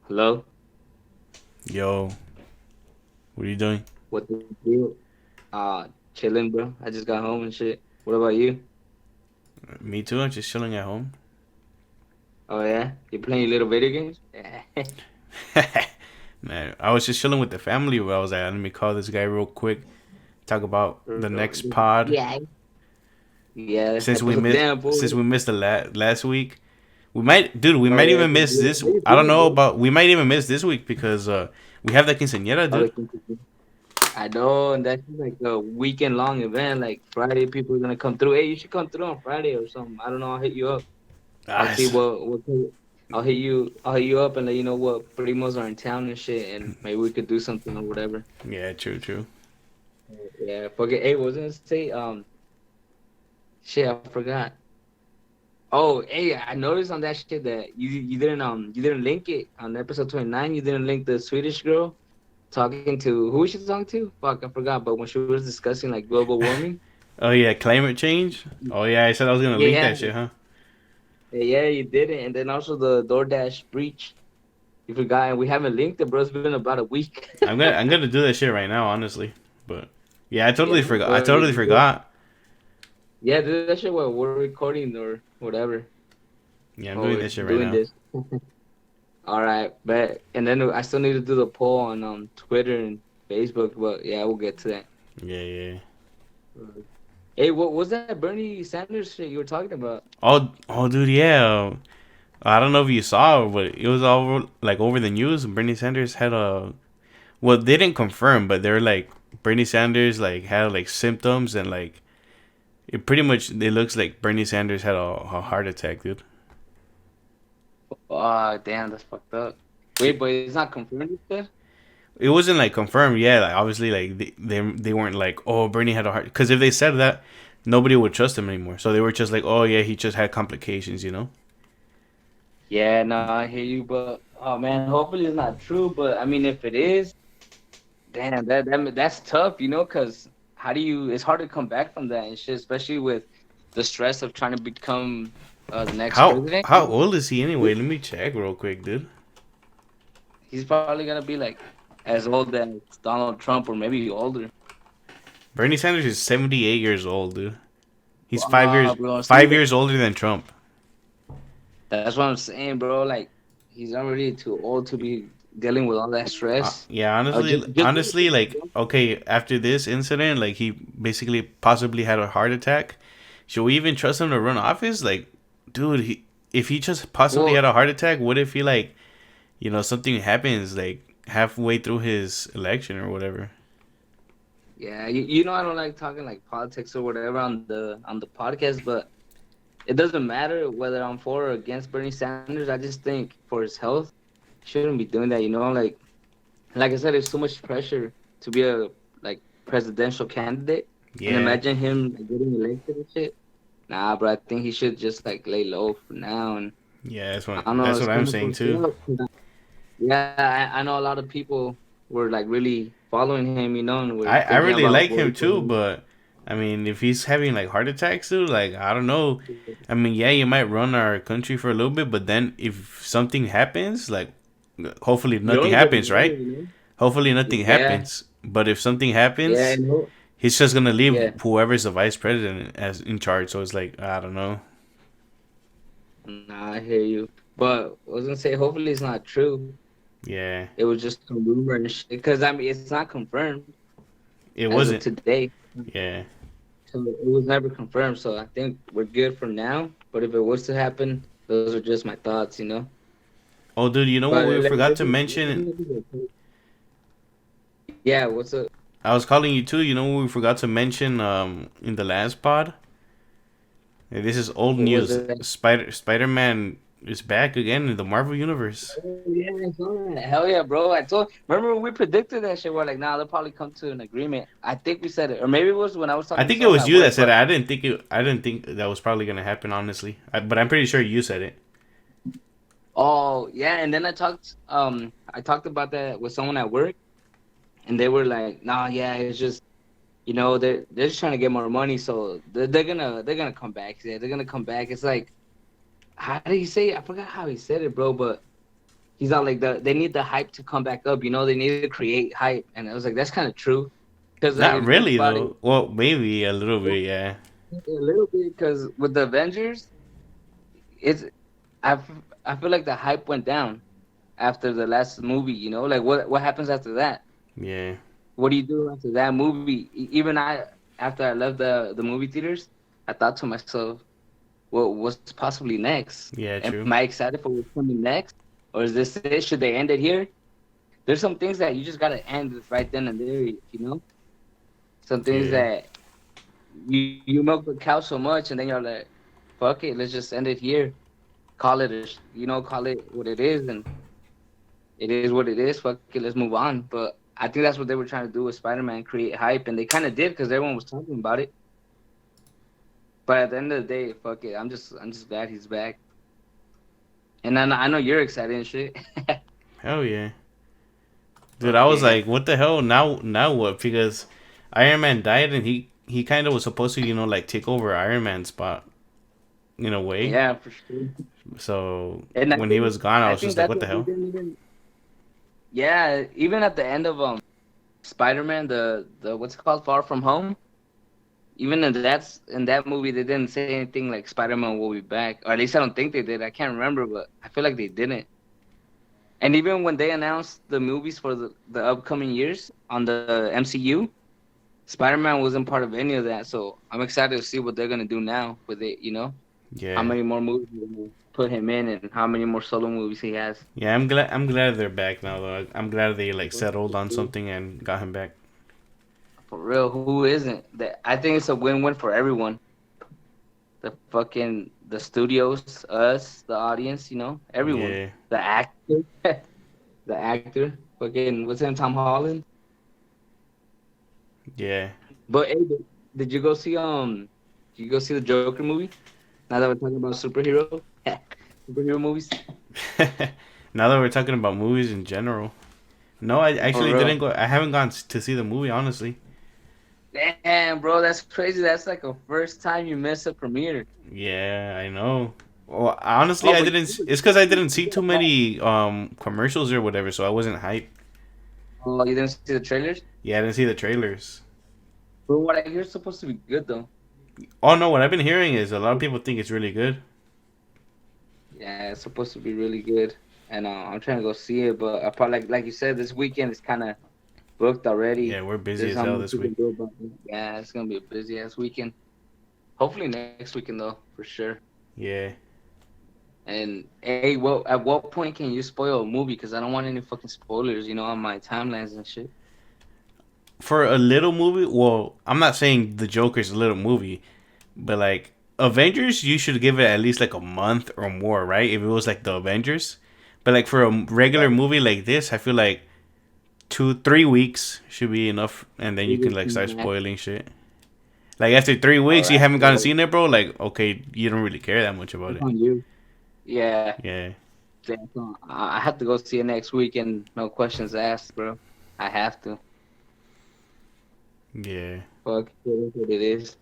Hello? Yo, what are you doing? What the deal? Chilling, bro. I just got home and shit. What about you? Me too. I'm just chilling at home. Oh, yeah? You playing your little video games? Yeah. Man, I was just chilling with the family. Where I was like, let me call this guy real quick. Talk about the next pod. Yeah. Yeah. Since we missed, Damn, boy. since we missed the last week, we might, dude. We Oh, might yeah. even miss this. How you I don't feeling, know bro? about. We might even miss this week because we have the quinceañera, Oh, dude. I know, and that's like a weekend long event. Like Friday, people are gonna come through. Hey, you should come through on Friday or something. I don't know. I'll hit you up. I'll Ah, see what. I'll hit you. I'll hit you up and let you know what primos are in town and shit, and maybe we could do something or whatever. yeah, true, true. Yeah. Forget. Hey, what was I gonna say? Shit, I forgot. Oh, hey, I noticed on that shit that you didn't link it on episode 29. You didn't link the Swedish girl talking to who was she talking to? Fuck, I forgot. But when she was discussing like global warming, Oh yeah, climate change. Oh yeah, I said I was gonna link yeah, that shit, huh? yeah, you did it. And then also the DoorDash breach, you forgot, and we haven't linked it, bro. It's been about a week. I'm gonna do that shit right now, honestly. But yeah, I Yeah, totally forgot. I but totally forgot. yeah, do that shit while we're recording or whatever, Yeah, I'm doing or that shit right doing now. this. All right, but and then I still need to do the poll on Twitter and Facebook, but yeah, we'll get to that. Yeah, yeah. Mhm. Hey, what was that Bernie Sanders shit you were talking about? Oh, dude, yeah. I don't know if you saw, but it was all like over the news. Bernie Sanders had a well, they didn't confirm, but they're like Bernie Sanders like had like symptoms and like it pretty much it looks like Bernie Sanders had a heart attack, dude. Oh, damn, that's fucked up. Wait, but it's not confirmed, you said? It wasn't like confirmed, yeah. Like obviously, like they weren't like, oh, Bernie had a heart, because if they said that, nobody would trust him anymore. So they were just like, oh yeah, he just had complications, you know. Yeah, no, I hear you, but oh man, hopefully it's not true. But I mean, if it is, damn, that's tough, you know, because how do you? It's hard to come back from that and shit, especially with the stress of trying to become the next president. How old is he anyway? Let me check real quick, dude. He's probably gonna be like as old as Donald Trump or maybe older. Bernie Sanders is 78 years old, dude. He's Bro, see, 5 years older than Trump. that's what I'm saying, bro. Like, he's already too old to be dealing with all that stress. Yeah, Just honestly, like okay, after this incident, like he basically possibly had a heart attack. Should we even trust him to run office? Like, dude, if he just possibly well, had a heart attack, what if he like, something happens like halfway through his election or whatever? yeah, you know I don't like talking like politics or whatever on the podcast, but it doesn't matter whether I'm for or against Bernie Sanders. I just think for his health, shouldn't be doing that. You know, like I said, there's so much pressure to be a like presidential candidate, and Yeah, imagine him like, getting elected and shit. Nah, bro, I think he should just like lay low for now. And yeah, I don't know, that's it's what I'm kind of saying fucked too. up. Yeah, I know a lot of people were like really following him, you know, and were I thinking really about like him voting for too, him. but I mean, if he's having like heart attacks, dude, like I don't know. I mean, yeah, you might run our country for a little bit, but then if something happens, like hopefully You're nothing only getting happens, better, right? you know. Hopefully nothing Yeah, happens. But if something yeah, happens, and he's just gonna leave yeah. whoever's the vice president as in charge. So it's like I don't know. Nah, I hear you. But I was gonna say, hopefully it's not true. Yeah, It was just a rumor and shit. Because I mean, it's not confirmed it as of wasn't. today. Yeah. So it was never confirmed. So I think we're good for now. But if it was to happen, those are just my thoughts, you know. Oh, dude, you know what But we forgot to let mention? me yeah, what's up? I was calling you too. You know what we forgot to mention in the last pod? Hey, this is old What was news. it? Spider Man is back again in the Marvel universe. Oh, yeah, I saw that. Hell yeah, bro. Remember when we predicted that shit. We're like, nah, they'll probably come to an agreement. I think we said it. Or maybe it was when I was I talking to think it someone was at you that work, said it. but I didn't think that was probably gonna happen, honestly. But I'm pretty sure you said it. oh yeah, and then I talked about that with someone at work and they were like, nah, yeah, it's just they're just trying to get more money, so they're gonna come back. Yeah, they're gonna come back. It's like how did he say it? I forgot how he said it, bro, but he's all like they need the hype to come back up. You know, they need to create hype, and I was like, that's kind of true. Because like Not if you think really about it, though. Well, maybe a little well, bit, yeah. a little bit. Because with the Avengers, it's I I feel like the hype went down after the last movie. You know, like what happens after that? Yeah. What do you do after that movie? Even I, after I left the movie theaters, I thought to myself, well, what's possibly next? Yeah, Am true. I excited for what's coming next, or is this it? Should they end it here? There's some things that you just gotta end right then and there. You know, some things Yeah. that you milk the cow so much, and then you're like, fuck it, let's just end it here. Call it call it what it is, and it is what it is. Fuck it, let's move on. But I think that's what they were trying to do with Spider-Man, create hype, and they kind of did because everyone was talking about it. But at the end of the day, fuck it. I'm just glad he's back. And I know you're excited and shit. Hell yeah. Dude, Fuck I was yeah. like, what the hell? Now what? Because Iron Man died and he kind of was supposed to, like take over Iron Man's spot in a way. Yeah, for sure. So And when he was gone, I I was think just like, that's what the what they hell? didn't even. Yeah, even at the end of Spider-Man, the what's it called, Far From Home. Even in that movie, they didn't say anything like Spider-Man will be back, or at least I don't think they did. I can't remember, but I feel like they didn't. And even when they announced the movies for the upcoming years on the MCU, Spider-Man wasn't part of any of that. So I'm excited to see what they're gonna do now with it. You know, how Yeah. many more movies they're gonna put him in, and how many more solo movies he has. Yeah, I'm glad they're back now though. I'm glad they like settled on something and got him back. For real, who isn't? That I think it's a win-win for everyone. The studios, us, the audience, everyone. Yeah. The actor, the actor, fucking what's his name, Tom Holland. Yeah. But hey, did you go see did you go see the Joker movie? Now that we're talking about superhero movies. Now that we're talking about movies in general. No, I For actually real. didn't go. I haven't gone to see the movie, honestly. Damn, bro, that's crazy. That's like a first time you miss a premiere. Yeah, I know. Well, honestly, Oh, I but didn't. It's because I didn't see too many commercials or whatever, so I wasn't hyped. oh, you didn't see the trailers? Yeah, I didn't see the trailers. But what I hear is supposed to be good though. Oh no, what I've been hearing is a lot of people think it's really good. Yeah, it's supposed to be really good, and I'm trying to go see it. But I probably like you said, this weekend is kind of booked already. Yeah, we're busy There's as not hell much this we week. can do about it. Yeah, it's gonna be a busy ass weekend. Hopefully next weekend though, for sure. Yeah. And hey, well, at what point can you spoil a movie? Because I don't want any fucking spoilers, on my timelines and shit. For a little movie, well, I'm not saying the Joker's a little movie, but like Avengers, you should give it at least like a month or more, right? If it was like the Avengers. But like for a regular Right. movie like this, I feel like 2-3 weeks should be enough, and then you can like start spoiling shit. Like after 3 weeks, you All haven't gotten right. seen it, bro. Like okay, you don't really care that much about It's it. on you. Yeah. Yeah, Damn, so I have to go see it next week and no questions asked, bro. I have to. yeah. Fuck, it is what it is.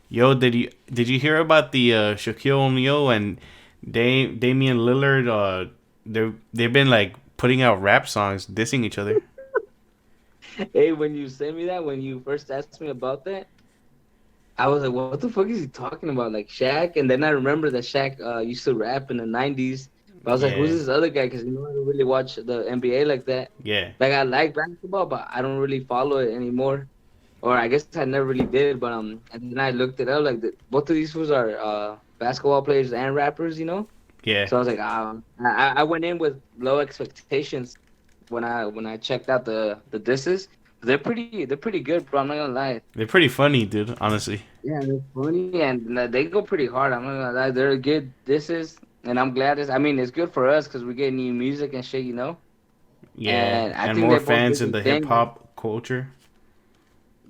Yo, did you hear about the Shaquille O'Neal and Damian Lillard? They've been like putting out rap songs dissing each other. Hey, when you sent me that, when you first asked me about that, I was like, what the fuck is he talking about? Like Shaq? And then I remember that Shaq used to rap in the 90s. But I was like, who's Yeah, this other guy? Because I don't really watch the NBA like that. yeah, Like, I like basketball, but I don't really follow it anymore. Or I guess I never really did. But and then I looked it up. Like, both of these fools are basketball players and rappers. yeah. So I was like, I went in with low expectations when I checked out the disses. They're pretty good, bro. I'm not gonna lie. They're pretty funny, dude. Honestly. Yeah, they're funny and they go pretty hard. I'm not gonna lie. They're good disses, and I'm glad I mean, it's good for us because we get new music and shit. Yeah, And I and think more they both fans did in their the hip thing. hop culture.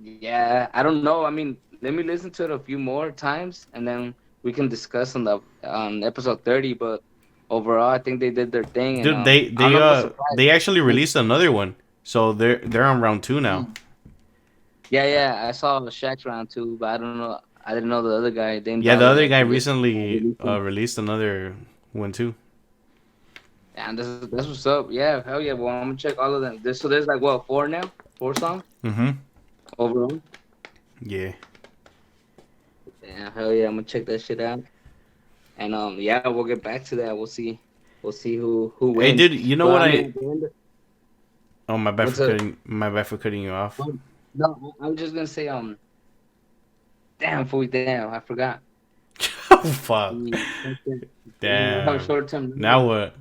Yeah, I don't know. I mean, let me listen to it a few more times, and then we can discuss on the on episode 30. But overall, I think they did their thing, and Dude, they I'm they not uh surprised. they actually released another one, so they're on round 2 now. Mm. Yeah, yeah, I saw Shaq's round two, but I don't know. I didn't know the other guy, Dame Yeah, the Dollar, other like guy released recently released them. released another one too. And that's what's up. Yeah, hell yeah. Well, I'm gonna check all of them. So there's like what, four now? Four songs Mm-hmm. overall. Yeah. Yeah, hell yeah. I'm gonna check that shit out. And yeah, we'll get back to that. We'll see who Hey, wins. dude, you know But what I mean, I? at the end, Oh, what's up? my bad for cutting you off. Well, no, I'm just gonna say damn, fool, damn, I forgot. Oh fuck. Mm, I have a Damn. short term Now memory. what?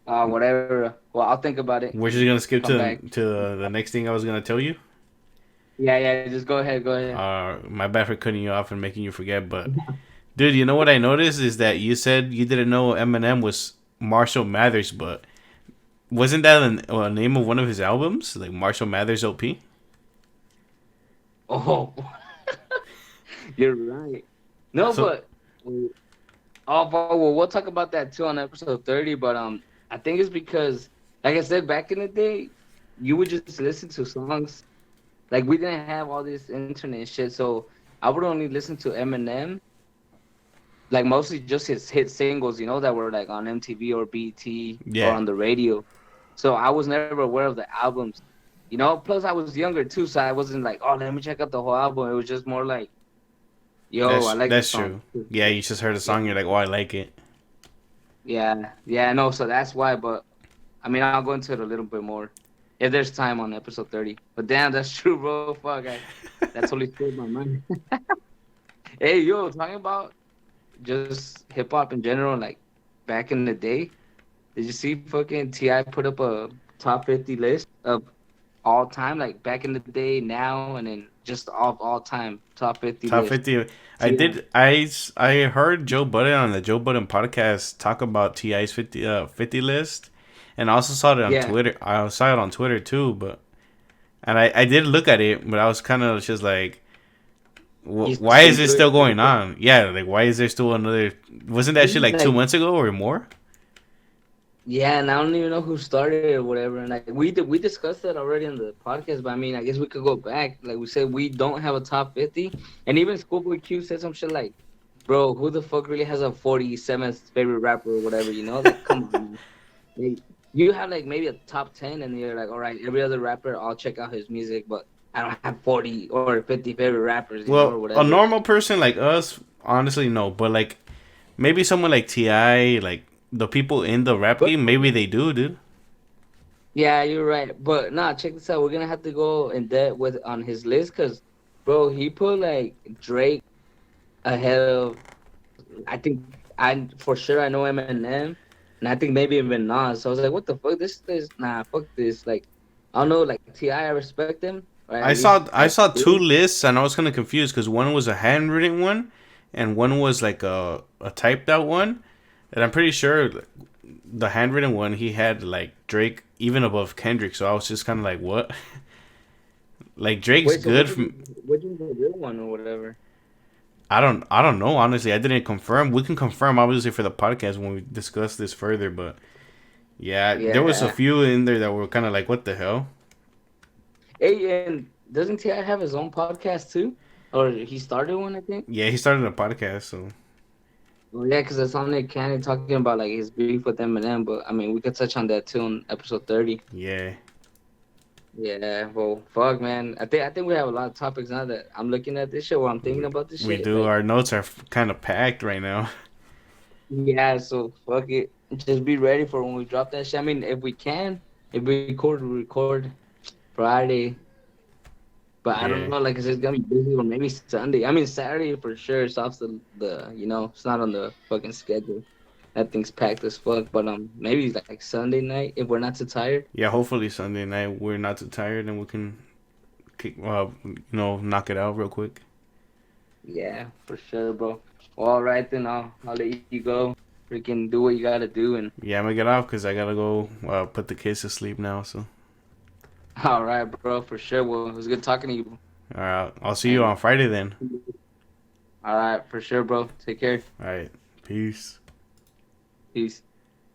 Whatever. Well, I'll think about it We're just and gonna skip come back. to the next thing I was gonna tell you. Yeah, yeah. Just go ahead. Go ahead. My bad for cutting you off and making you forget, but dude, you know what I noticed is that you said you didn't know Eminem was Marshall Mathers, but wasn't that a name of one of his albums, like Marshall Mathers OP? Oh, you're right. No, So but we'll talk about that too on episode 30. But I think it's because, like I said, back in the day, you would just listen to songs. Like we didn't have all this internet shit, so I would only listen to Eminem, like mostly just his hit singles, that were like on MTV or BT or yeah, on the radio. So I was never aware of the albums. Plus I was younger too, so I wasn't like, oh, let me check out the whole album. It was just more like, yo, I like the that's song. true. Yeah, you just heard a Yeah, song, you're like, oh, I like it. yeah, yeah. No, so that's why. But I mean, I'll go into it a little bit more if there's time on episode 30. But damn, that's true, bro. Fuck, that totally slipped my mind. Hey, yo, talking about just hip hop in general, like back in the day. Did you see fucking Ti put up a top 50 list of all time, like back in the day, now, and then just all time top 50 Top list? 50. I Ti. did. I heard Joe Budden on the Joe Budden podcast talk about Ti's 50 list, and I also saw it on Yeah, Twitter. I saw it on Twitter too, but and I did look at it, but I was kind of just like, he's why is skimmed it through still it pretty going quick. on? Yeah, like why is there still another? Wasn't that shit like two Like, months ago or more? yeah, and I don't even know who started it or whatever. And like we discussed that already in the podcast, but I mean, I guess we could go back. Like we said, we don't have a top 50, and even Schoolboy Q said some shit like, "Bro, who the fuck really has a 47th favorite rapper or whatever?" Like, come on, man. Like, you have like maybe a top 10, and you're like, all right, every other rapper, I'll check out his music, but I don't have 40 or 50 favorite rappers, or Well, a whatever. normal person like us, honestly, no. But like maybe someone like Ti, like the people in the rap But game, maybe they do, dude. yeah, you're right. But nah, check this out. We're gonna have to go in depth with on his list because, bro, he put like Drake ahead of. I think I for sure I know Eminem, and I think maybe even Nas. So I was like, what the fuck? This is nah, fuck this. Like, I don't know. Like Ti, I respect him, or I at least saw I I saw two did. lists and I was kind of confused because one was a handwritten one, and one was like a typed out one, and I'm pretty sure the handwritten one he had like Drake even above Kendrick. So I was just kind of like, what? Like Drake's Wait, so good from. which is the real one or whatever? I don't know honestly. I didn't confirm. We can confirm obviously for the podcast when we discuss this further. But yeah, there was a Yeah. few in there that were kind of like, what the hell? Hey, and doesn't Ti have his own podcast too? Or he started one, I think. Yeah, he started a podcast, so Oh yeah, because it's on Nick Cannon talking about like his beef with Eminem. But I mean, we could touch on that too in episode 30. yeah, Yeah. Well, fuck, man. I think we have a lot of topics now that I'm looking at this shit. While I'm thinking about this we shit. do. Like, Our notes are kind of packed right now. yeah. So fuck it. Just be ready for when we drop that shit. I mean, if we can, if we record Friday. But I don't Yeah. know, like, is it gonna be busy or maybe Sunday? I mean, Saturday for sure. It's off it's not on the fucking schedule. That thing's packed as fuck. But maybe like Sunday night if we're not too tired. Yeah, hopefully Sunday night we're not too tired and we can knock it out real quick. Yeah, for sure, bro. Well, all right then, I'll let you go. Freaking do what you gotta do, and Yeah, I'm gonna get off because I gotta go put the kids to sleep now. So, all right, bro, for sure. Well, it was good talking to you, all right, I'll see you and on Friday then. all right, for sure, bro. Take care. All right, peace. Peace.